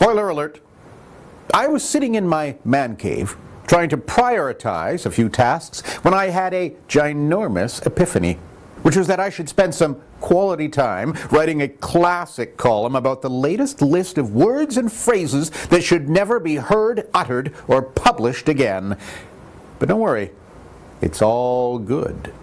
Spoiler alert. I was sitting in my man cave, trying to prioritize a few tasks, when I had a ginormous epiphany, which was that I should spend some quality time writing a classic column about the latest list of words and phrases that should never be heard, uttered, or published again. But don't worry, it's all good.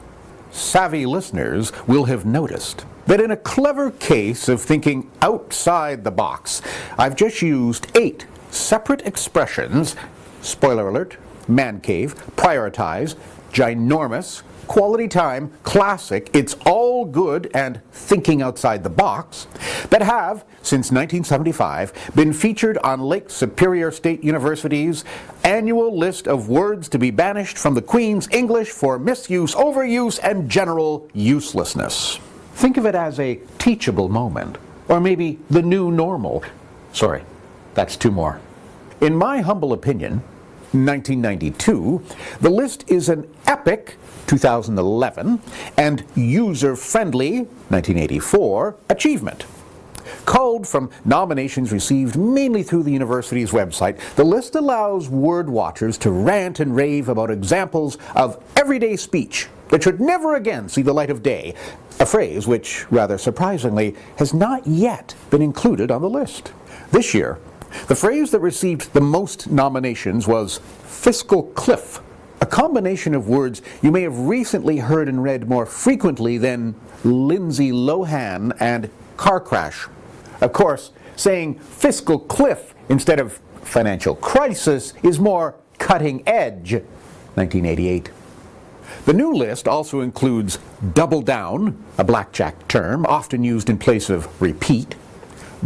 Savvy listeners will have noticed that in a clever case of thinking outside the box, I've just used 8 separate expressions: spoiler alert, man cave, prioritize, ginormous, quality time, classic, it's all good, and thinking outside the box, that have, since 1975, been featured on Lake Superior State University's annual list of words to be banished from the Queen's English for misuse, overuse, and general uselessness. Think of it as a teachable moment, or maybe the new normal. Sorry, that's 2 more. In my humble opinion, 1992, the list is an epic 2011 and user-friendly 1984 achievement. Culled from nominations received mainly through the university's website, the list allows word watchers to rant and rave about examples of everyday speech that should never again see the light of day, a phrase which, rather surprisingly, has not yet been included on the list. This year, the phrase that received the most nominations was fiscal cliff, a combination of words you may have recently heard and read more frequently than Lindsay Lohan and car crash. Of course, saying fiscal cliff instead of financial crisis is more cutting edge. 1988. The new list also includes double down, a blackjack term often used in place of repeat,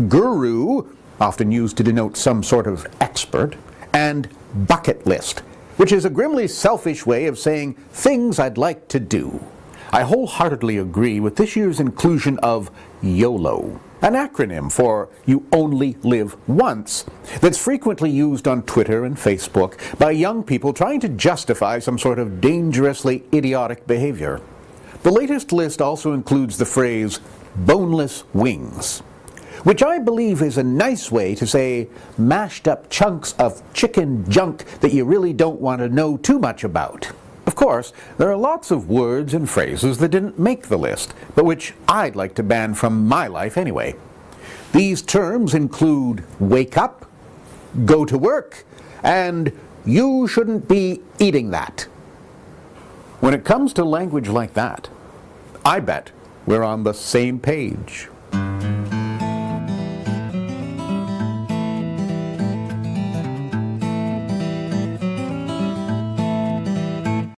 guru, often used to denote some sort of expert, and bucket list, which is a grimly selfish way of saying things I'd like to do. I wholeheartedly agree with this year's inclusion of YOLO, an acronym for You Only Live Once, that's frequently used on Twitter and Facebook by young people trying to justify some sort of dangerously idiotic behavior. The latest list also includes the phrase boneless wings, which I believe is a nice way to say mashed up chunks of chicken junk that you really don't want to know too much about. Of course, there are lots of words and phrases that didn't make the list, but which I'd like to ban from my life anyway. These terms include wake up, go to work, and you shouldn't be eating that. When it comes to language like that, I bet we're on the same page.